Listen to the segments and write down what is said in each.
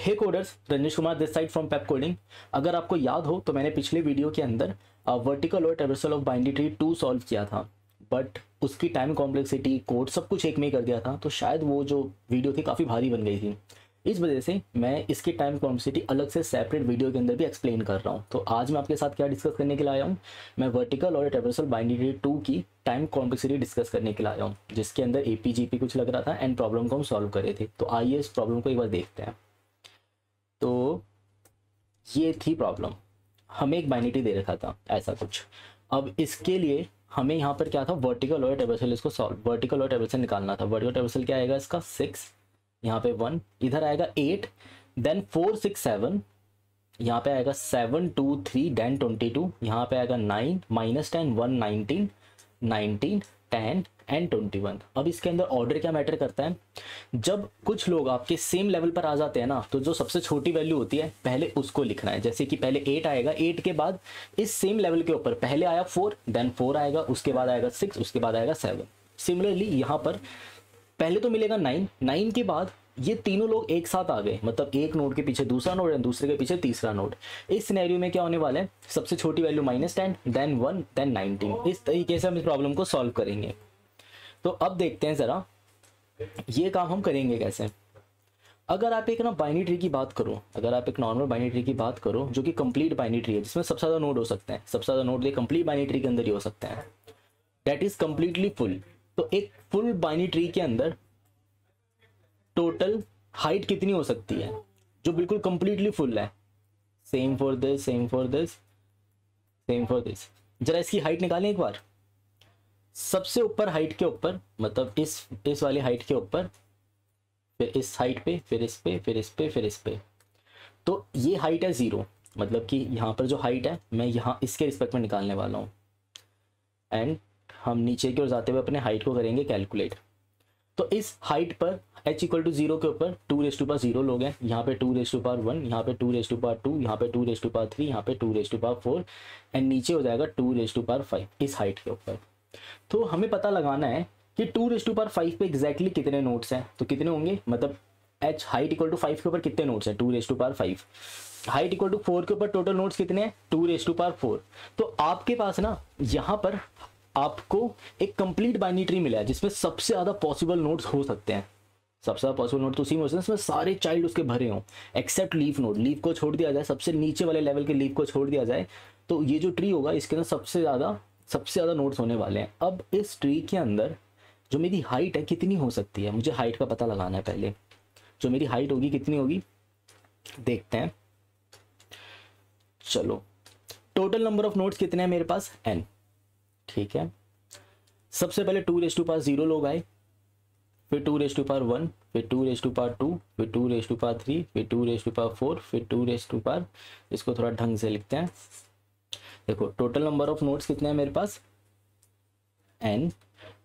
हे coders, रंजिश Kumar this side from Pep coding. अगर आपको याद हो तो मैंने पिछले वीडियो के अंदर वर्टिकल और traversal of binary tree 2 solve किया था, बट उसकी टाइम कॉम्प्लेक्सिटी, कोड सब कुछ एक में ही कर दिया था, तो शायद वो जो वीडियो थी काफ़ी भारी बन गई थी। इस वजह से मैं इसकी टाइम कॉम्प्लेक्सिटी अलग से सेपरेट वीडियो के अंदर भी एक्सप्लेन कर रहा हूँ। तो आज मैं आपके साथ क्या डिस्कस करने के लिए आया हूँ, मैं वर्टिकल और ट्रेवर्सल बाइनरी ट्री 2 की टाइम कॉम्प्लेक्सिटी डिस्कस करने के लिए आया हूँ, जिसके अंदर एपीजीपी कुछ लग रहा था एंड प्रॉब्लम को हम सॉल्व करे थे। तो आइए इस प्रॉब्लम को एक बार देखते हैं। तो ये थी प्रॉब्लम, हमें एक बाइनरी दे रखा था ऐसा कुछ। अब इसके लिए हमें यहाँ पर क्या था, वर्टिकल और ट्रेवर्सल, इसको सॉल्व वर्टिकल और ट्रेवर्सल निकालना था। वर्टिकल ट्रेवर्सल क्या आएगा इसका 6, यहाँ पे 1, इधर आएगा 8, देन 4 6 7, यहाँ पे आएगा 7 2 3 देन 22, यहाँ पे आएगा 9 -10 1 19 19 10 एंड 21। अब इसके अंदर ऑर्डर क्या मैटर करता है, जब कुछ लोग आपके सेम लेवल पर आ जाते हैं ना, तो जो सबसे छोटी वैल्यू होती है पहले उसको लिखना है। जैसे कि पहले 8 आएगा, 8 के बाद इस सेम लेवल के ऊपर पहले आया 4, देन 4 आएगा, उसके बाद आएगा 6, उसके बाद आएगा 7। सिमिलरली यहाँ पर पहले तो मिलेगा 9, 9 के बाद ये तीनों लोग एक साथ आ गए, मतलब एक नोड के पीछे दूसरा नोड है, दूसरे के पीछे तीसरा नोड। इस सिनेरियो में क्या होने वाला है, सबसे छोटी वैल्यू -10 देन 1 देन 19। इस तरीके से हम इस प्रॉब्लम को सॉल्व करेंगे। तो अब देखते हैं जरा ये काम हम करेंगे कैसे। अगर आप एक ना बाइनरी ट्री की बात करो, अगर आप एक नॉर्मल बाइनरी ट्री की बात करो जो कि कंप्लीट बाइनरी ट्री है, जिसमें सबसे ज़्यादा नोड हो सकते हैं, सबसे ज़्यादा नोड कंप्लीट बाइनरी ट्री के अंदर ही हो सकते हैं, दैट इज कंप्लीटली फुल। तो एक फुल बाइनरी ट्री के अंदर टोटल हाइट कितनी हो सकती है जो बिल्कुल कंप्लीटली फुल है। Same for this, same for this, same for this. जरा इसकी हाइट निकालें एक बार। सबसे ऊपर हाइट के ऊपर, मतलब इस वाली हाइट के ऊपर, फिर इस हाइट पे, फिर इस पे, फिर इस पे, फिर इस पे। तो ये हाइट है 0, मतलब कि यहाँ पर जो हाइट है मैं यहाँ इसके रिस्पेक्ट में निकालने वाला हूँ। एंड हम नीचे की ओर जाते हुए अपने हाइट को करेंगे कैलकुलेट। तो इस हाइट पर h = 0 के ऊपर 2⁻0 लोग हैं, यहाँ पे 2⁻1, यहाँ पे 2⁻2, यहाँ पे 2⁻3, यहाँ पे 2⁻4 एंड नीचे हो जाएगा 2⁻5 इस हाइट के ऊपर। तो हमें पता लगाना है कि 2⁻5 पे एग्जैक्टली कितने नोट्स हैं। तो कितने होंगे, मतलब h हाइट = 5 के ऊपर कितने नोट्स हैं, 2⁻5। हाइट = 4 के ऊपर टोटल नोट्स कितने हैं, 2⁻4। तो आपके पास ना यहाँ पर आपको एक कंप्लीट बाइनरी ट्री मिला है जिसमें सबसे ज़्यादा पॉसिबल नोड्स हो सकते हैं। सबसे ज़्यादा पॉसिबल नोड तो उसी में हो सकते हैं जिसमें सारे चाइल्ड उसके भरे हों, एक्सेप्ट लीफ नोड। लीफ को छोड़ दिया जाए, सबसे नीचे वाले लेवल के लीफ को छोड़ दिया जाए, तो ये जो ट्री होगा इसके अंदर सबसे ज़्यादा नोड्स होने वाले हैं। अब इस ट्री के अंदर जो मेरी हाइट है कितनी हो सकती है, मुझे हाइट का पता लगाना है पहले। जो मेरी हाइट होगी कितनी होगी देखते हैं। चलो, टोटल नंबर ऑफ नोड्स कितने हैं मेरे पास, n। ठीक है, सबसे पहले 2⁻0 लोग आए, फिर 2⁻1, फिर 2⁻2, फिर 2⁻3, फिर 2⁻4, फिर 2⁻, इसको थोड़ा ढंग से लिखते हैं। देखो टोटल नंबर ऑफ नोड्स कितने हैं मेरे पास, n,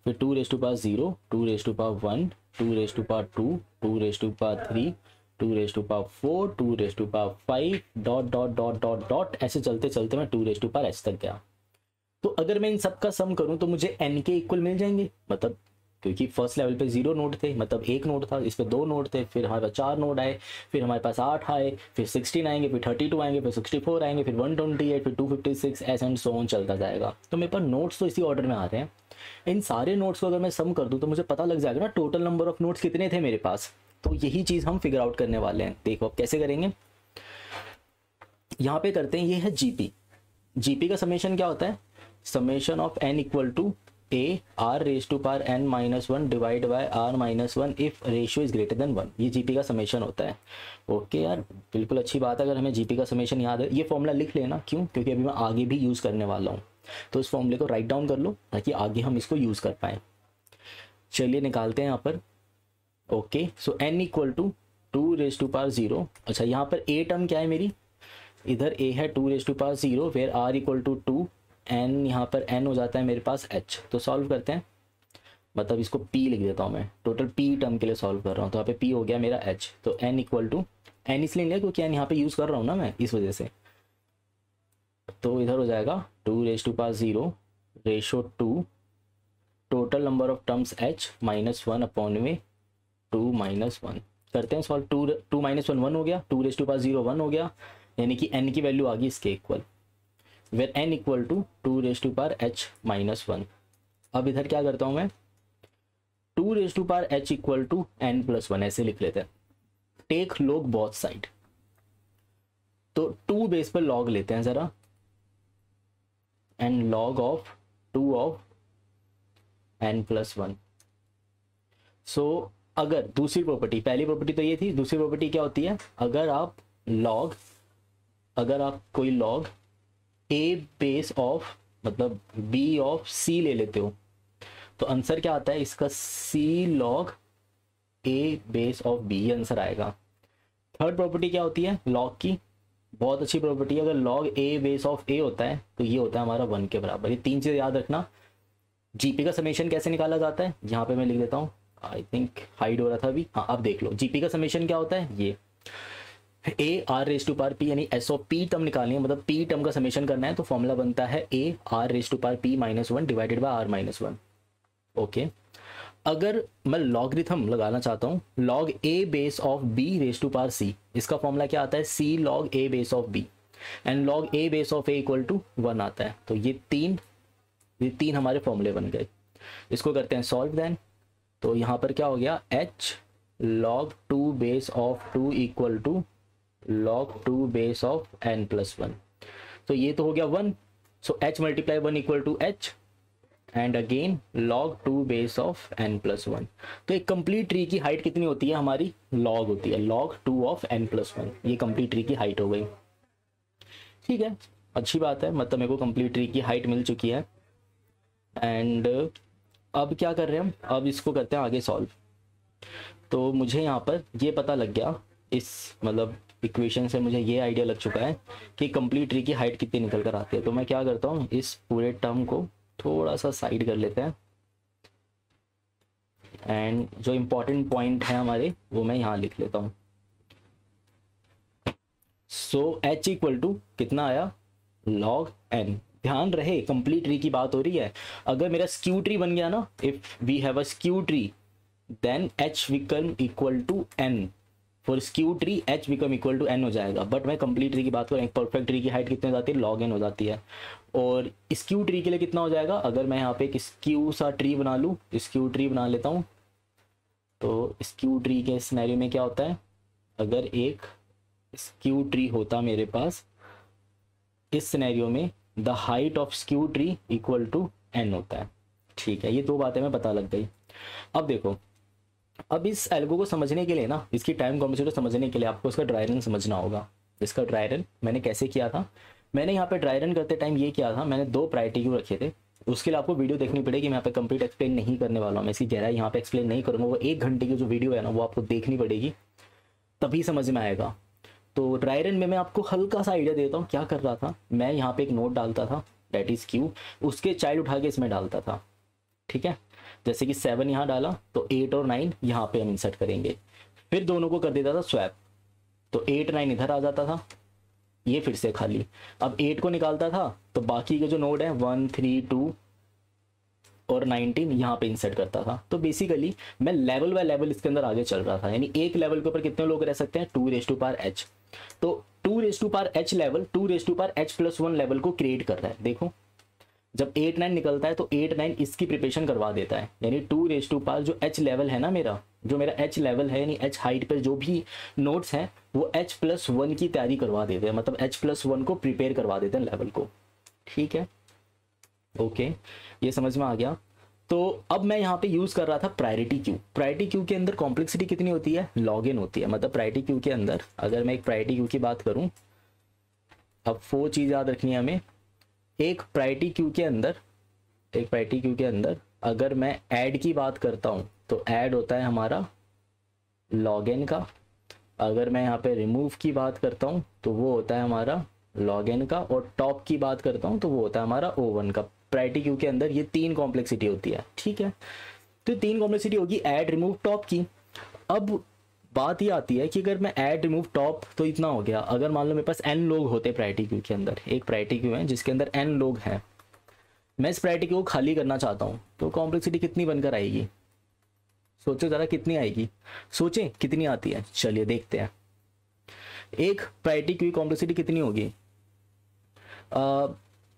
फिर 2⁻0, 2⁻1, 2⁻2, 2⁻3, 2⁻4, 2⁻5 dot dot dot dot dot ऐसे चलते चलते मैं 2⁻h तक गया। तो अगर मैं इन सब का सम करूं तो मुझे n के इक्वल मिल जाएंगे, मतलब क्योंकि फर्स्ट लेवल पे 0 नोड थे, मतलब एक नोड था, इस पे 2 नोड थे, फिर हमारे पास 4 नोड आए, फिर हमारे पास 8 आए, फिर 16 आएंगे, फिर 32 आएंगे, फिर 64 आएंगे, फिर 128, फिर 256 ऐसे एंड सो ऑन चलता जाएगा। तो मेरे पास नोड्स तो इसी ऑर्डर में आ रहे हैं। इन सारे नोड्स को अगर मैं सम कर दूं तो मुझे पता लग जाएगा ना टोटल नंबर ऑफ नोड्स कितने थे मेरे पास। तो यही चीज़ हम फिगर आउट करने वाले हैं। देखो अब कैसे करेंगे, यहाँ पे करते हैं, ये है जीपी का समेशन क्या होता है, summation of n = a r⁻n-1 divide by r-1 if ratio is greater than 1। ये जीपी का समेशन होता है। ओके यार, बिल्कुल अच्छी बात है अगर हमें जीपी का समेशन याद है। ये फॉर्मूला लिख लेना, क्यों, क्योंकि अभी मैं आगे भी यूज़ करने वाला हूँ। तो इस फॉर्मूले को राइट डाउन कर लो ताकि आगे हम इसको यूज़ कर पाएँ। चलिए निकालते हैं यहाँ पर। ओके, सो n = 2⁻0। अच्छा, यहाँ पर a टर्म क्या है मेरी, इधर a है 2⁻0 वेयर r = 2, n यहाँ पर n हो जाता है मेरे पास h। तो सॉल्व करते हैं, मतलब इसको p लिख देता हूँ मैं, टोटल p टर्म के लिए सॉल्व कर रहा हूँ। तो यहाँ पे p हो गया मेरा h। तो n = n इसलिए लिया क्योंकि n यहाँ पे यूज़ कर रहा हूँ ना मैं, इस वजह से। तो इधर हो जाएगा 2⁻0 ratio 2 total number of terms h -1 upon में 2 - 1 करते हैं solve. Two minus one one हो गया, 2 रेज टू पावर 0 1 हो गया, यानी कि n की वैल्यू आ गई इसके equal, where n equal to 2 raise to power h minus 1। अब इधर क्या करता हूँ मैं, 2 raise to power h equal to n plus 1 ऐसे लिख लेते हैं। टेक लॉग बोथ साइड, तो 2 बेस पर लॉग लेते हैं जरा, and log of 2 of n plus 1। सो अगर दूसरी प्रॉपर्टी, पहली प्रॉपर्टी तो ये थी, दूसरी प्रॉपर्टी क्या होती है, अगर आप कोई लॉग a बेस ऑफ मतलब b ऑफ c ले लेते हो तो आंसर क्या आता है इसका, c log a base of b, ये आंसर आएगा। थर्ड प्रॉपर्टी क्या होती है लॉग की, बहुत अच्छी प्रॉपर्टी है, अगर log a base of a होता है तो ये होता है हमारा 1 के बराबर। ये 3 चीज़ याद रखना। जीपी का समेशन कैसे निकाला जाता है, यहाँ पे मैं लिख देता हूँ, आई थिंक हाइड हो रहा था अभी, हाँ अब देख लो। जीपी का समेशन क्या होता है, ये A are raise to power P, यानी एस ऑफ पी टर्म निकालनी है, मतलब पी टर्म का समेशन करना है, तो फॉर्मूला बनता है a are raise to power p minus 1 divided by r minus 1। Okay, अगर मैं लॉगरिथम लगाना चाहता हूँ, log a base of b raise to power c, इसका फॉर्मूला क्या आता है, c log a base of b, and log a base of a equal to 1 आता है। तो ये तीन हमारे फॉर्मूले बन गए। इसको करते हैं सॉल्व देन। तो यहाँ पर क्या हो गया, h log 2 base of 2 equal to log 2 base of n plus 1। तो ये तो हो गया 1, so h multiply 1 equal to h, and again log 2 base of n plus 1। तो एक कंप्लीट ट्री की हाइट कितनी होती है हमारी, log होती है log 2 ऑफ n प्लस 1। ये कंप्लीट ट्री की हाइट हो गई, ठीक है, अच्छी बात है, मतलब मेरे को कंप्लीट ट्री की हाइट मिल चुकी है। एंड अब क्या कर रहे हैं हम, अब इसको करते हैं आगे सॉल्व। तो मुझे यहाँ पर ये पता लग गया, इस मतलब इक्वेशन से मुझे ये आइडिया लग चुका है कि कंप्लीट ट्री की हाइट कितनी निकल कर आती है। तो मैं क्या करता हूँ, इस पूरे टर्म को थोड़ा सा साइड कर लेते हैं, एंड जो इम्पोर्टेंट पॉइंट है हमारे वो मैं यहाँ लिख लेता हूँ। सो h इक्वल टू कितना आया, log n। ध्यान रहे कंप्लीट ट्री की बात हो रही है, अगर मेरा स्क्यू ट्री बन गया ना, if we have a skew tree then h become equal to n, for skew tree h become equal to n हो जाएगा। बट मैं कंप्लीट ट्री की बात करूँ, एक परफेक्ट ट्री की हाइट कितनी हो जाती है, log n हो जाती है। और स्क्यू ट्री के लिए कितना हो जाएगा, अगर मैं यहाँ पे एक स्क्यू सा ट्री बना लूँ, स्क्यू ट्री बना लेता हूँ, तो स्क्यू ट्री के सिनेरियो में क्या होता है, अगर एक स्क्यू ट्री होता मेरे पास, इस सिनेरियो में the height of skew tree equal to n होता है, ठीक है। ये दो बातें मैं पता लग गई। अब देखो, अब इस एल्गो को समझने के लिए ना, इसकी टाइम कॉम्प्लेक्सिटी समझने के लिए आपको इसका ड्राई रन समझना होगा। इसका ड्राई रन मैंने कैसे किया था, मैंने यहाँ पे ड्राई रन करते टाइम ये किया था, मैंने 2 प्रायोरिटी क्यू रखे थे। उसके लिए आपको वीडियो देखनी पड़ेगी, मैं यहाँ पे कंप्लीट एक्सप्लेन नहीं करने वाला हूँ, मैं इसकी गहराई यहाँ पे एक्सप्लेन नहीं करूँगा। वो 1 घंटे की जो वीडियो है ना, वो आपको देखनी पड़ेगी, तभी समझ में आएगा। तो ड्राई रन में मैं आपको हल्का सा आइडिया देता हूँ क्या कर रहा था। मैं यहाँ पे एक नोट डालता था, डेट इज क्यू, उसके चाइल्ड उठा के इसमें डालता था, ठीक है। जैसे कि 7 यहाँ डाला तो 8 और 9 यहाँ पे हम इंसर्ट करेंगे, फिर दोनों को कर देता था स्वैप, तो 8 9 इधर आ जाता था, ये फिर से खाली। अब 8 को निकालता था तो बाकी के जो नोड है 1 3 2 और 19 यहाँ पे इंसर्ट करता था। तो बेसिकली मैं लेवल बाय लेवल इसके अंदर आगे चल रहा था, यानी एक लेवल के ऊपर कितने लोग रह सकते हैं, 2 रेज टू पावर h। तो 2 रेज टू पावर h लेवल 2 raise to power h plus 1 level को क्रिएट कर रहा है। देखो जब 8 9 निकलता है तो 8 9 इसकी प्रिपरेशन करवा देता है, यानी 2 रेज टू पावर जो h लेवल है ना, मेरा जो मेरा h लेवल है यानी h हाइट पर जो भी नोट्स हैं वो h प्लस 1 की तैयारी करवा देते हैं, मतलब h प्लस 1 को प्रिपेयर करवा देते हैं लेवल को, ठीक है। ओके, ये समझ में आ गया। तो अब मैं यहाँ पे यूज कर रहा था प्रायोरिटी क्यू। प्रायोरिटी क्यू के अंदर कॉम्प्लेक्सिटी कितनी होती है, log n होती है। मतलब प्रायोरिटी क्यू के अंदर अगर मैं एक प्रायोरिटी क्यू की बात करूँ, अब 4 चीज याद रखनी है हमें। एक प्रायोरिटी क्यू के अंदर अगर मैं ऐड की बात करता हूँ तो ऐड होता है हमारा log n का। अगर मैं यहाँ पे रिमूव की बात करता हूँ तो वो होता है हमारा log n का, और टॉप की बात करता हूँ तो वो होता है हमारा O1 का। प्रायोरिटी क्यू के अंदर ये 3 कॉम्प्लेक्सिटी होती है, ठीक है। तो 3 कॉम्प्लेक्सिटी होगी ऐड रिमूव टॉप की। अब बात ये आती है कि अगर मैं ऐड रिमूव टॉप तो इतना हो गया, अगर मान लो मेरे पास n लोग होते प्रायोरिटी क्यू के अंदर, एक प्रायोरिटी क्यू है जिसके अंदर n लोग हैं, मैं इस प्रायोरिटी क्यू को खाली करना चाहता हूँ, तो कॉम्प्लेक्सिटी कितनी बनकर आएगी, सोचो ज़रा कितनी आएगी, सोचें कितनी आती है। चलिए देखते हैं। एक प्रायोरिटी क्यू कॉम्प्लेक्सिटी कितनी होगी?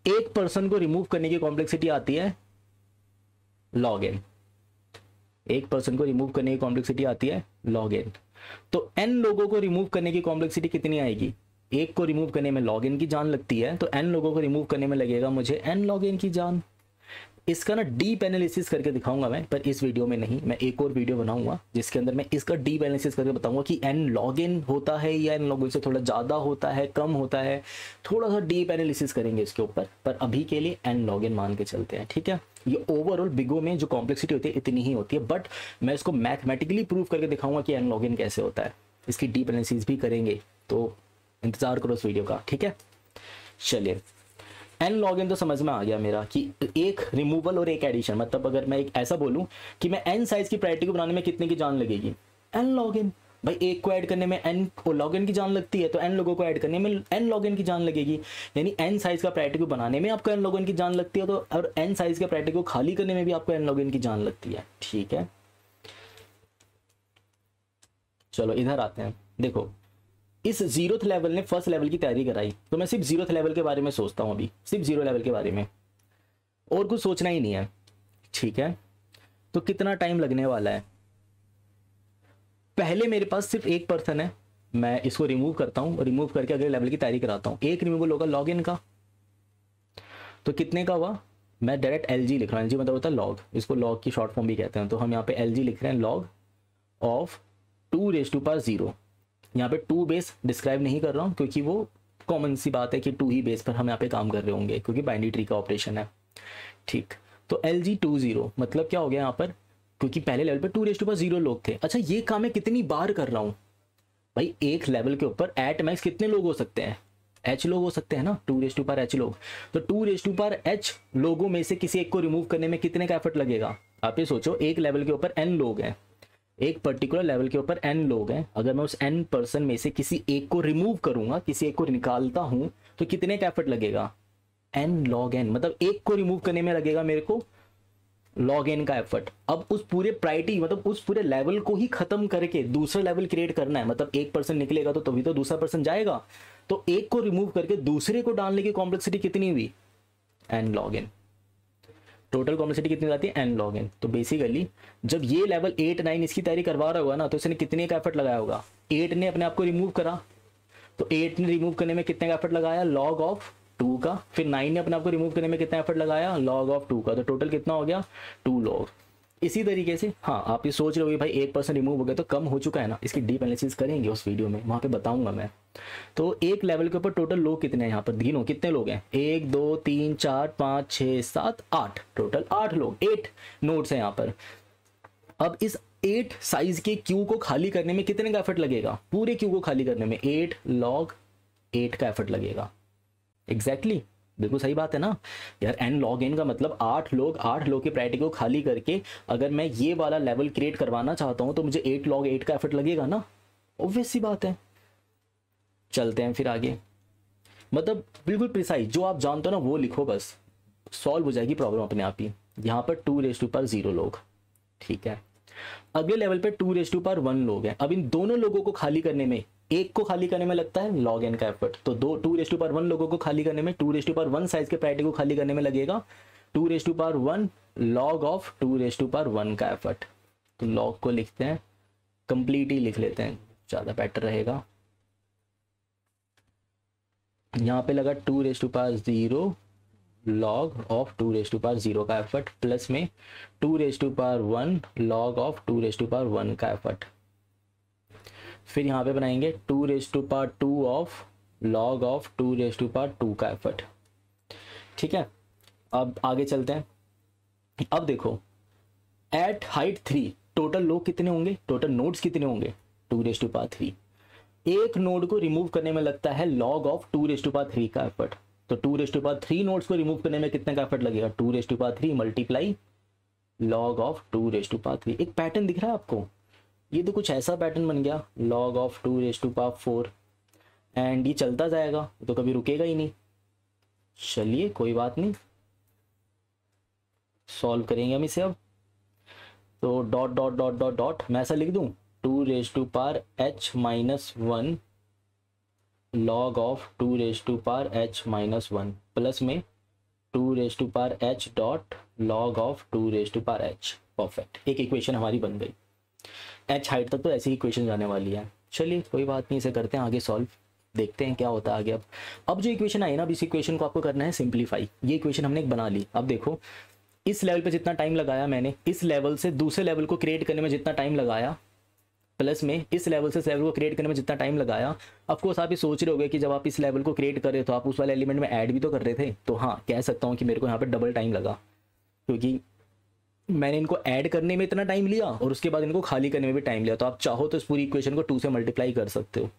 एक पर्सन को रिमूव करने की कॉम्प्लेक्सिटी आती है log n। एक पर्सन को रिमूव करने की कॉम्प्लेक्सिटी आती है log n। तो n लोगों को रिमूव करने की कॉम्प्लेक्सिटी कितनी आएगी? एक को रिमूव करने में log n की जान लगती है, तो n लोगों को रिमूव करने में लगेगा मुझे n log n की जान। इसका ना डीप एनालिसिस करके दिखाऊंगा मैं, पर इस वीडियो में नहीं। मैं एक और वीडियो बनाऊंगा जिसके अंदर मैं इसका डीप एनालिसिस करके बताऊंगा कि n log n होता है या n log n से थोड़ा ज़्यादा होता है, कम होता है। थोड़ा सा डीप एनालिसिस करेंगे इसके ऊपर, पर अभी के लिए n log n मान के चलते हैं, ठीक है। ये ओवरऑल बिगो में जो कॉम्प्लेक्सिटी होती है इतनी ही होती है, बट मैं इसको मैथमेटिकली प्रूव करके दिखाऊंगा कि n log n कैसे होता है। इसकी डीप एनालिसिस भी करेंगे, तो इंतजार करो इस वीडियो का, ठीक है। चलिए, n log n तो समझ में आ गया मेरा कि एक रिमूवल और एक एडिशन। मतलब अगर मैं एक ऐसा बोलूं कि मैं n साइज की प्रायोरिटी को बनाने में कितने की जान लगेगी? n log n। भाई एक को ऐड करने में n को log n की जान लगती है, तो n लोगों को ऐड करने में n log n की जान लगेगी। यानी n साइज का प्रायोरिटी को बनाने में आपको n log n की जान लगती है, तो और n साइज का प्रायोरिटी को खाली करने में भी आपको n log n की जान लगती है, ठीक है। चलो इधर आते हैं। देखो, इस 0th लेवल ने फर्स्ट लेवल की तैयारी कराई, तो मैं सिर्फ 0th लेवल के बारे में सोचता हूँ अभी, सिर्फ 0 लेवल के बारे में, और कुछ सोचना ही नहीं है, ठीक है। तो कितना टाइम लगने वाला है? पहले मेरे पास सिर्फ एक पर्सन है, मैं इसको रिमूव करता हूँ, रिमूव करके अगले लेवल की तैयारी कराता हूँ। एक रिमूवल होगा log n का, तो कितने का हुआ? मैं डायरेक्ट LG लिख रहा हूँ। LG मतलब होता है log, इसको log की शॉर्ट फॉर्म भी कहते हैं। तो हम यहाँ पे LG लिख रहे हैं, log ऑफ 2⁻0। यहाँ पे 2 बेस डिस्क्राइब नहीं कर रहा हूँ, क्योंकि वो कॉमन सी बात है कि 2 ही बेस पर हम यहाँ पे काम कर रहे होंगे, क्योंकि बाइनरी ट्री का ऑपरेशन है, ठीक। तो LG 20 मतलब क्या हो गया यहाँ पर? क्योंकि पहले लेवल पे 2⁻0 लोग थे। अच्छा, ये काम मैं कितनी बार कर रहा हूँ? भाई एक लेवल के ऊपर एट मैक्स कितने लोग हो सकते हैं? h लोग हो सकते हैं ना, 2h लोग। तो 2h लोगों में से किसी एक को रिमूव करने में कितने का एफर्ट लगेगा? आप ये सोचो, एक लेवल के ऊपर n लोग हैं, एक पर्टिकुलर लेवल के ऊपर n लोग हैं। अगर मैं उस n पर्सन में से किसी एक को रिमूव करूंगा, किसी एक को निकालता हूं, तो कितने का एफर्ट लगेगा? n log n। मतलब एक को रिमूव करने में लगेगा मेरे को log n का एफर्ट। अब उस पूरे प्रायोरिटी, मतलब उस पूरे लेवल को ही खत्म करके दूसरा लेवल क्रिएट करना है। मतलब एक पर्सन निकलेगा तो तभी तो दूसरा पर्सन जाएगा। तो एक को रिमूव करके दूसरे को डालने की कॉम्प्लेक्सिटी कितनी हुई? n log n। Total complexity कितनी आती है? n log n। तो बेसिकली जब ये लेवल 8 9 इसकी तैयारी करवा रहा होगा ना, तो इसने कितने का एफर्ट लगाया होगा? 8 ने अपने आप को रिमूव करा, तो 8 ने रिमूव करने में कितने का एफर्ट लगाया? log ऑफ 2 का। फिर 9 ने अपने आप को रिमूव करने में कितना एफर्ट लगाया? log ऑफ 2 का। तो टोटल कितना हो गया? 2 log। इसी तरीके से, हाँ आप ये सोच रहे हो भाई एक पर्सन रिमूव हो गया तो कम हो चुका है ना, इसकी डीप एनालिसिस करेंगे उस वीडियो में, वहां पे बताऊंगा मैं। तो एक लेवल के ऊपर टोटल लोग कितने हैं? यहाँ पर गिनो कितने लोग हैं? 1 2 3 4 5 6 7 8, टोटल 8 लोग, 8 नोड्स हैं यहाँ पर। अब इस 8 साइज के क्यू को खाली करने में कितने का एफर्ट लगेगा? पूरे क्यू को खाली करने में 8 log 8 का एफर्ट लगेगा। एग्जैक्टली बिल्कुल सही बात है ना यार। n log n का मतलब 8 लोग की प्रायोरिटी को खाली करके अगर मैं ये वाला लेवल क्रिएट करवाना चाहता हूं, तो मुझे 8 log 8 का एफर्ट लगेगा ना, ऑब्वियस सी बात है। चलते हैं फिर आगे। मतलब बिल्कुल प्रिसाइज, जो आप जानते हो ना वो लिखो, बस सॉल्व हो जाएगी प्रॉब्लम अपने आप ही। यहाँ पर 2⁻0 लोग, ठीक है। अगले लेवल पे 2⁻1 लोग हैं। अब इन दोनों लोगों को खाली करने में, एक को खाली करने में लगता है log n का एफर्ट, तो 2⁻1 लोगों को खाली करने में, 2⁻1 साइज के प्रायोरिटी को खाली करने में लगेगा 2⁻1 log ऑफ 2⁻1 का एफर्ट। तो log को लिखते हैं, कंप्लीट ही लिख लेते हैं, ज़्यादा बेटर रहेगा। यहाँ पे लगा 2⁻0 log ऑफ 2⁻0 का एफर्ट, प्लस में 2⁻1 log ऑफ 2⁻1 का एफर्ट। फिर यहाँ पे बनाएंगे 2⁻2 ऑफ log ऑफ 2⁻2 का एफर्ट, ठीक है। अब आगे चलते हैं। अब देखो, एट हाइट 3 टोटल लोग कितने होंगे? टोटल नोड्स कितने होंगे? 2⁻3। एक नोड को रिमूव करने में लगता है log ऑफ 2⁻3 का एफर्ट। तो 2⁻3 नोड्स को रिमूव करने में कितने का एफर्ट लगेगा? 2⁻3 मल्टीप्लाई log ऑफ 2⁻3। एक पैटर्न दिख रहा है आपको? ये तो कुछ ऐसा पैटर्न बन गया, log ऑफ 2⁻4, एंड ये चलता जाएगा, तो कभी रुकेगा ही नहीं। चलिए कोई बात नहीं, सॉल्व करेंगे हम इसे। अब तो dot dot dot dot dot मैं ऐसा लिख दूँ 2⁻h−1 log of 2⁻h−1 plus में 2⁻h dot log of 2⁻h। Perfect, एक इक्वेशन हमारी बन गई। h हाइट तक तो ऐसी इक्वेशन जाने वाली है। चलिए कोई बात नहीं, इसे करते हैं आगे सॉल्व, देखते हैं क्या होता है आगे। अब जो इक्वेशन आई ना, अब इस इक्वेशन को आपको करना है सिंप्लीफाई। ये इक्वेशन हमने एक बना ली। अब देखो इस लेवल पे जितना टाइम लगाया मैंने, इस लेवल से दूसरे लेवल को क्रिएट करने में जितना टाइम लगाया, प्लस में इस लेवल से इस लेवल को क्रिएट करने में जितना टाइम लगाया। ऑफकोर्स आप ये सोच रहे होगे कि जब आप इस लेवल को क्रिएट कर रहे तो आप उस वाले एलिमेंट में ऐड भी तो कर रहे थे। तो हाँ, कह सकता हूँ कि मेरे को यहाँ पे डबल टाइम लगा, क्योंकि मैंने इनको ऐड करने में इतना टाइम लिया और उसके बाद इनको खाली करने में भी टाइम लिया। तो आप चाहो तो इस पूरी इक्वेशन को 2 से मल्टीप्लाई कर सकते हो,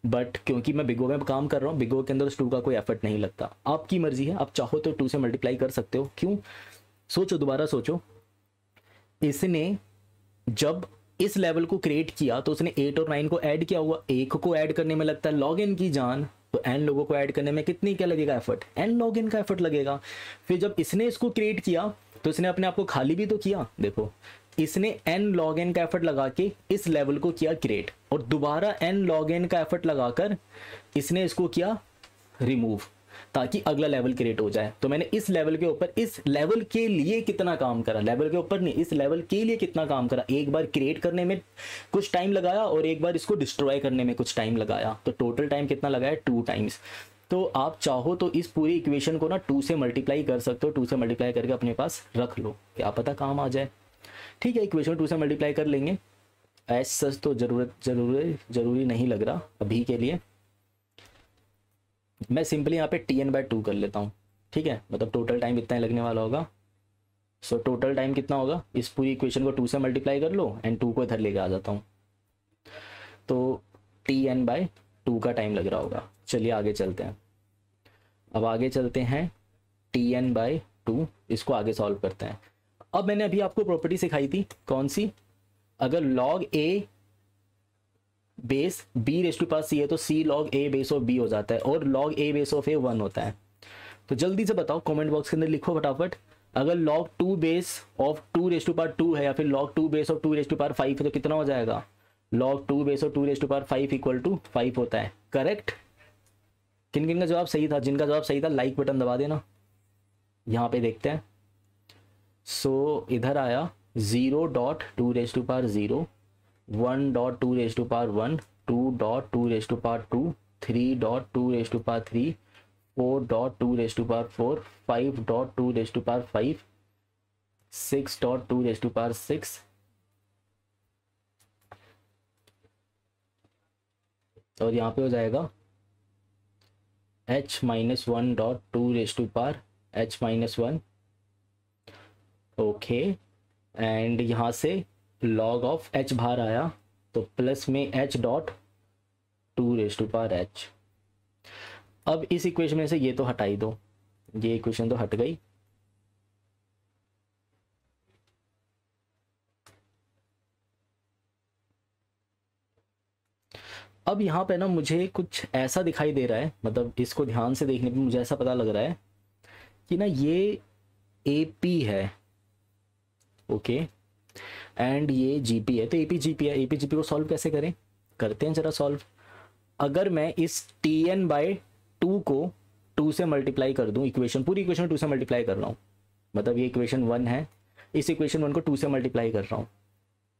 बट क्योंकि मैं बिगो में काम कर रहा हूँ, बिगो के अंदर उस 2 का कोई एफर्ट नहीं लगता। आपकी मर्जी है, आप चाहो तो 2 से मल्टीप्लाई कर सकते हो। क्यों? सोचो, दोबारा सोचो, इसने जब इस लेवल को क्रिएट किया तो उसने 8 और 9 को ऐड किया हुआ। 1 को ऐड करने में लगता है log n की जान, तो n लोगों को ऐड करने में कितनी क्या लगेगा एफर्ट, n log n का एफर्ट लगेगा। फिर जब इसने इसको क्रिएट किया तो इसने अपने आप को खाली भी तो किया। देखो इसने n log n का एफर्ट लगा के इस लेवल को किया क्रिएट, और दोबारा n log n का एफर्ट लगाकर इसने इसको किया रिमूव, ताकि अगला लेवल क्रिएट हो जाए। तो मैंने इस लेवल के ऊपर, इस लेवल के लिए कितना काम करा, लेवल के ऊपर नहीं, इस लेवल के लिए कितना काम करा। एक बार क्रिएट करने में कुछ टाइम लगाया और एक बार इसको डिस्ट्रॉय करने में कुछ टाइम लगाया। तो टोटल टाइम कितना लगाया? 2 टाइम्स। तो आप चाहो तो इस पूरी इक्वेशन को ना 2 से मल्टीप्लाई कर सकते हो। 2 से मल्टीप्लाई करके अपने पास रख लो, क्या पता काम आ जाए। ठीक है, इक्वेशन 2 से मल्टीप्लाई कर लेंगे। ऐसा सच तो जरूरी नहीं लग रहा अभी के लिए। मैं सिंपली यहाँ पे Tn/2 कर लेता हूँ। ठीक है, मतलब टोटल टाइम इतना ही लगने वाला होगा। सो टोटल टाइम कितना होगा? इस पूरी इक्वेशन को 2 से मल्टीप्लाई कर लो एंड 2 को इधर लेके आ जाता हूँ, तो Tn/2 का टाइम लग रहा होगा। चलिए आगे चलते हैं। अब आगे चलते हैं Tn/2, इसको आगे सॉल्व करते हैं। अब मैंने अभी आपको प्रॉपर्टी सिखाई थी, कौन सी? अगर log a बेस b⁻c है तो c log a base of b हो जाता है, और log a base of a 1 होता है। तो जल्दी से बताओ, कमेंट बॉक्स के अंदर लिखो फटाफट, अगर log 2 बेस ऑफ 2⁻2 है या फिर log 2 बेस ऑफ 2⁻5 है तो कितना हो जाएगा? log 2 base of 2�5 equal to 5 होता है। करेक्ट? किन किन का जवाब सही था? जिनका जवाब सही था लाइक बटन दबा देना। यहाँ पे देखते हैं। सो इधर आया 0.2⁻0, 1.2⁻1, 2.2⁻2, 3.2⁻3, 4.2⁻4, 5.2⁻5, 6.2⁻6, और यहाँ पे हो जाएगा h-1.2⁻h-1। ओके, एंड यहाँ से log ऑफ h बाहर आया तो प्लस में h.2⁻h। अब इस इक्वेशन में से ये तो हटाई दो, ये इक्वेशन तो हट गई। अब यहाँ पे ना मुझे कुछ ऐसा दिखाई दे रहा है, मतलब इसको ध्यान से देखने पे मुझे ऐसा पता लग रहा है कि ना ये AP है, ओके, एंड ये GP है। तो AP-GP है, AP-GP को सॉल्व कैसे करें? करते हैं जरा सॉल्व। अगर मैं इस Tn/2 को 2 से मल्टीप्लाई कर दूं, इक्वेशन, पूरी इक्वेशन 2 से मल्टीप्लाई कर रहा हूँ, मतलब ये इक्वेशन 1 है, इस इक्वेशन 1 को 2 से मल्टीप्लाई कर रहा हूँ।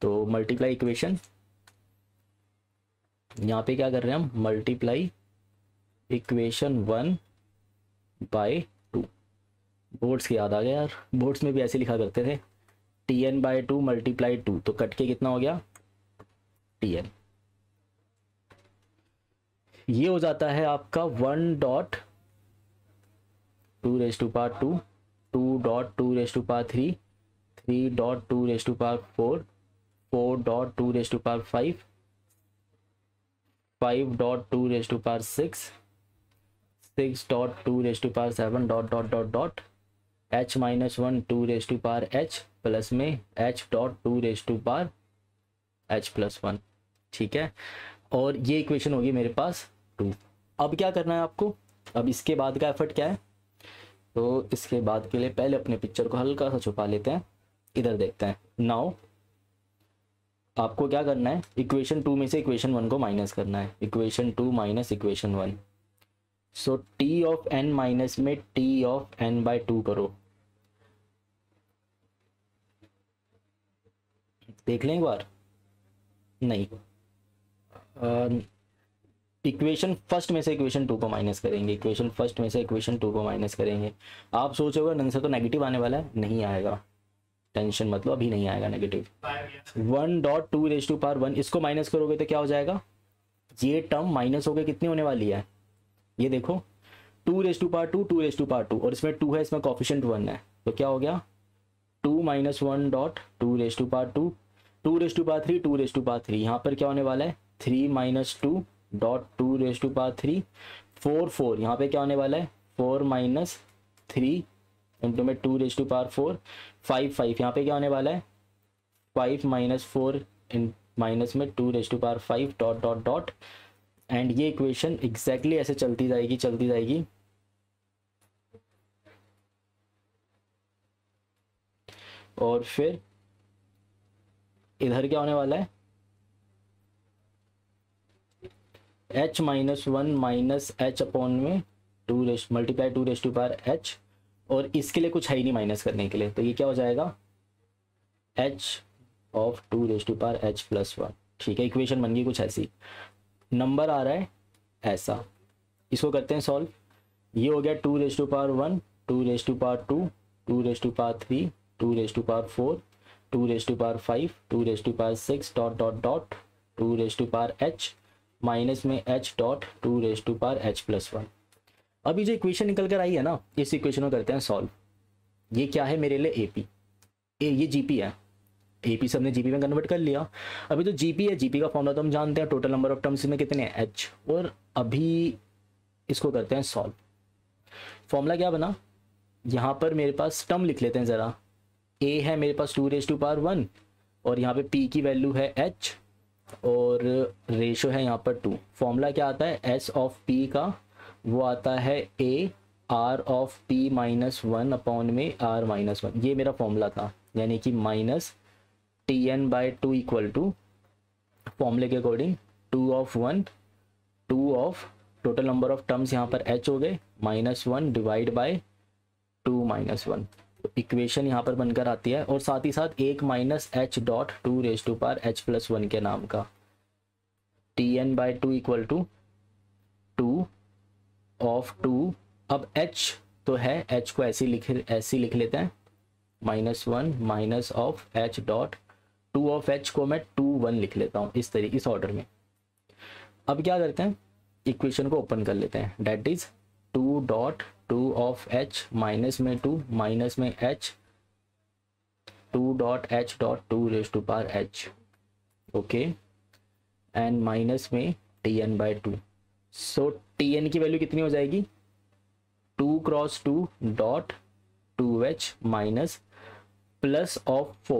तो मल्टीप्लाई इक्वेशन, यहाँ पे क्या कर रहे हैं हम? Multiply equation 1 bye 2। बोर्ड्स की याद आ गया यार, बोर्ड्स में भी ऐसे लिखा करते थे, Tn/2 मल्टीप्लाई 2, तो कट के कितना हो गया? Tn। ये हो जाता है आपका 1.2⁻2, 2.2⁻3, 3.2⁻4, 4.2⁻5, 5.2⁻6, 6.2⁻7 डॉट h-1 2⁻h प्लस में h.2⁻h+1। ठीक है, और ये इक्वेशन होगी मेरे पास 2। अब क्या करना है आपको? अब इसके बाद का एफर्ट क्या है? तो इसके बाद के लिए पहले अपने पिक्चर को हल्का सा छुपा लेते हैं, इधर देखते हैं। नाउ आपको क्या करना है, इक्वेशन 2 में से इक्वेशन 1 को माइनस करना है, equation 2 minus equation 1। So T of N minus में टी ऑफ एन बाय 2 करो, देख लें एक बार। नहीं, इक्वेशन फर्स्ट में से इक्वेशन 2 को माइनस करेंगे, इक्वेशन फर्स्ट में से इक्वेशन 2 को माइनस करेंगे। आप सोचोगे आंसर तो नेगेटिव आने वाला है, नहीं आएगा, टेंशन मतलब अभी नहीं आएगा नेगेटिव। 1.2 इसको माइनस करोगे तो क्या हो जाएगा, ये टर्म माइनस होकर कितनी होने वाली है, ये देखो 2 और इसमें 2 है, इसमें कोफिशिएंट 1 है, तो क्या हो गया 2 माइनस 1.2 2 3 यहाँ पर क्या होने वाला है 3 माइनस 2.2 4 यहाँ पे क्या होने वाला है 4 माइनस 3 इंटू में 2 5 यहाँ पे क्या होने वाला है 5 माइनस 4 माइनस में 2 डॉट डॉट डॉट, एंड ये इक्वेशन एग्जैक्टली ऐसे चलती जाएगी और फिर इधर क्या होने वाला है h minus 1 minus H upon में 2 मल्टीप्लाई 2 और इसके लिए कुछ है ही नहीं माइनस करने के लिए, तो ये क्या हो जाएगा h ऑफ 2 प्लस 1। ठीक है, इक्वेशन बन गई कुछ ऐसी, नंबर आ रहा है ऐसा, इसको करते हैं सॉल्व। ये हो गया 2 2 3 2 5 2 6 dot dot dot 2 h minus में h डॉट 2 प्लस 1। अभी जो इक्वेशन निकल कर आई है ना, इस इक्वेशन को करते हैं सॉल्व। ये क्या है मेरे लिए एपी, ये जीपी है, एपी से हमने जीपी में कन्वर्ट कर लिया। अभी तो जीपी है, जीपी का फॉर्मूला तो हम जानते हैं, टोटल नंबर ऑफ टर्म्स में कितने हैं h, और अभी इसको करते हैं सॉल्व। फॉर्मूला क्या बना, यहाँ पर मेरे पास टर्म लिख लेते हैं ज़रा, a है मेरे पास 2 और यहाँ पे p की वैल्यू है h और रेशो है यहाँ पर 2। फॉर्मूला क्या आता है s ऑफ p का, वो आता है a r of p minus 1 upon में r माइनस 1, ये मेरा फॉर्मूला था, यानी कि minus tn by 2 equal to फॉर्मूले के according 2 of 1 2 of total number of terms यहाँ पर h हो गए minus 1 divide by 2 minus 1। Equation यहाँ पर बनकर आती है, और साथ ही साथ एक माइनस h डॉट 2 प्लस 1 के नाम का, tn by 2 equal to 2 of 2, अब h तो है, h को ऐसे लिख लेते हैं -1 minus of h dot 2 of h को मैं 2 1 लिख लेता हूँ, इस ऑर्डर में। अब क्या करते हैं, इक्वेशन को ओपन कर लेते हैं, that is 2 dot 2 of h minus में 2 माइनस में h 2 dot h dot 2 okay, and minus में tn बाई 2। सो tn की वैल्यू कितनी हो जाएगी 2 cross 2 dot 2h minus plus of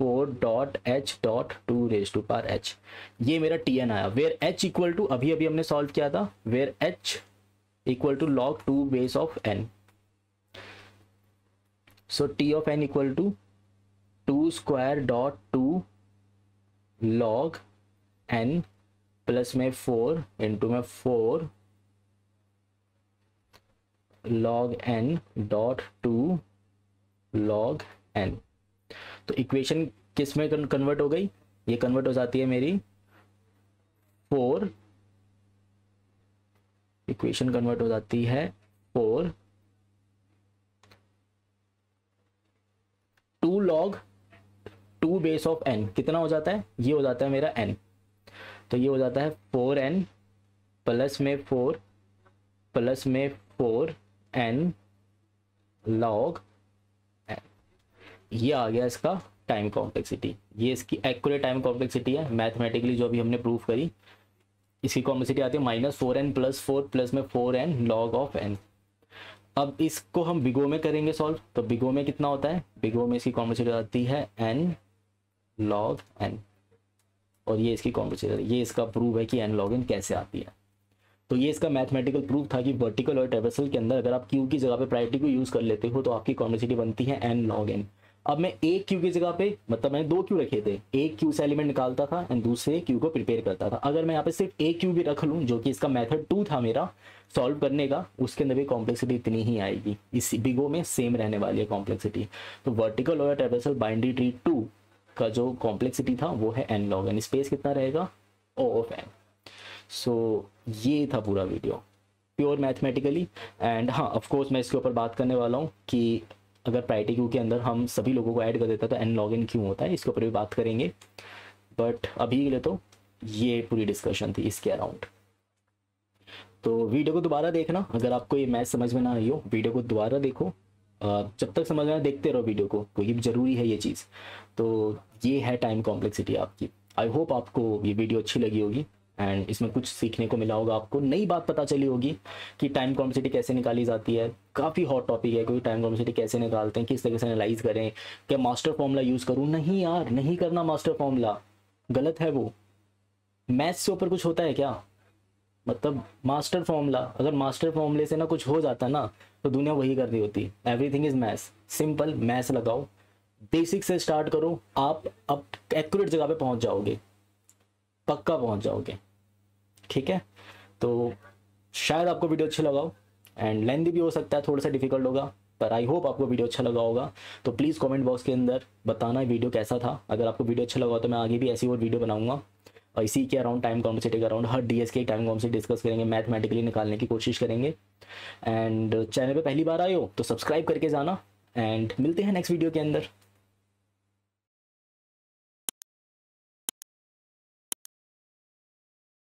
4 dot h dot 2 ये मेरा tn आया, वेयर h इक्वल टू अभी हमने सॉल्व किया था, where h equal to log 2 base of n। So t of n equal to 2 square dot 2 log n plus में 4 into में 4 log n dot 2 log n। तो equation किस में convert हो गई, ये कन्वर्ट हो जाती है मेरी 4, इक्वेशन कन्वर्ट हो जाती है 4 2 log 2 बेस ऑफ n, कितना हो जाता है, ये हो जाता है मेरा n, तो ये हो जाता है 4n प्लस में 4 n log n। ये आ गया इसका टाइम कॉम्प्लेक्सिटी, ये इसकी एक्यूरेट टाइम कॉम्प्लेक्सिटी है मैथमेटिकली जो अभी हमने प्रूफ करी। इसकी कॉम्प्लेक्सिटी आती है -4n प्लस 4 प्लस में 4n log ऑफ n। अब इसको हम बिगो में करेंगे सॉल्व, तो बिगो में कितना होता है, बिगो में इसकी कॉम्प्लेक्सिटी आती है n log n, और ये इसकी कॉम्प्लेक्सिटी, ये इसका प्रूफ है कि n log n कैसे आती है। तो ये इसका मैथमेटिकल प्रूफ था कि वर्टिकल और ट्रेवर्सल के अंदर अगर आप q की जगह पे प्रायोरिटी को यूज़ कर लेते हो तो आपकी कॉम्प्लेक्सिटी बनती है n log n। अब मैं एक क्यू की जगह पे, मतलब मैंने 2 क्यू रखे थे, एक क्यू से एलिमेंट निकालता था एंड दूसरे क्यू को प्रिपेयर करता था। अगर मैं यहाँ पे सिर्फ एक क्यू भी रख लूँ, जो कि इसका मेथड 2 था मेरा सॉल्व करने का, उसके अंदर भी कॉम्प्लेक्सिटी इतनी ही आएगी, इस बिगो में सेम रहने वाली है कॉम्प्लेक्सिटी। तो vertical lawyer traversal binary tree 2 का जो कॉम्प्लेक्सिटी था वो है n log n, स्पेस कितना रहेगा O ऑफ n। सो ये था पूरा वीडियो प्योर मैथमेटिकली। एंड हाँ, ऑफकोर्स मैं इसके ऊपर बात करने वाला हूँ कि अगर प्रायोरिटी क्यू के अंदर हम सभी लोगों को ऐड कर देता तो n log n क्यों होता है, इसके ऊपर भी बात करेंगे। बट अभी के लिए तो ये पूरी डिस्कशन थी इसके अराउंड। तो वीडियो को दोबारा देखना, अगर आपको ये मैथ समझ में ना आई हो वीडियो को दोबारा देखो, जब तक समझ में आए देखते रहो वीडियो को, क्योंकि ज़रूरी है ये चीज़। तो ये है टाइम कॉम्प्लेक्सिटी आपकी। आई होप आपको ये वीडियो अच्छी लगी होगी एंड इसमें कुछ सीखने को मिला होगा, आपको नई बात पता चली होगी कि टाइम कॉम्प्लेक्सिटी कैसे निकाली जाती है। काफ़ी हॉट टॉपिक है, क्योंकि टाइम कॉम्प्लेक्सिटी कैसे निकालते हैं, किस तरह से एनालाइज करें, क्या मास्टर फॉर्मूला यूज़ करूँ। नहीं यार, नहीं करना मास्टर फॉर्मूला, गलत है वो। मैथ्स से ऊपर कुछ होता है क्या, मतलब मास्टर फॉर्मूला, अगर मास्टर फॉर्मूले से ना कुछ हो जाता ना तो दुनिया वही कर रही होती। Everything is maths, simple maths लगाओ, बेसिक से स्टार्ट करो, आप अब एक्यूरेट जगह पे पहुंच जाओगे, पक्का पहुंच जाओगे। ठीक है, तो शायद आपको वीडियो अच्छा लगा हो, एंड लेंथी भी हो सकता है, थोड़ा सा डिफिकल्ट होगा, पर आई होप आपको वीडियो अच्छा लगा होगा। तो प्लीज़ कमेंट बॉक्स के अंदर बताना वीडियो कैसा था। अगर आपको वीडियो अच्छा लगा हो तो मैं आगे भी ऐसी और वीडियो बनाऊंगा, और इसी के अराउंड टाइम कॉम्प्लेक्सिटी के अराउंड, हर डीएस के टाइम कॉम्प्लेक्सिटी डिस्कस करेंगे, मैथमेटिकली निकालने की कोशिश करेंगे। एंड चैनल पे पहली बार आए हो तो सब्सक्राइब करके जाना, एंड मिलते हैं नेक्स्ट वीडियो के अंदर।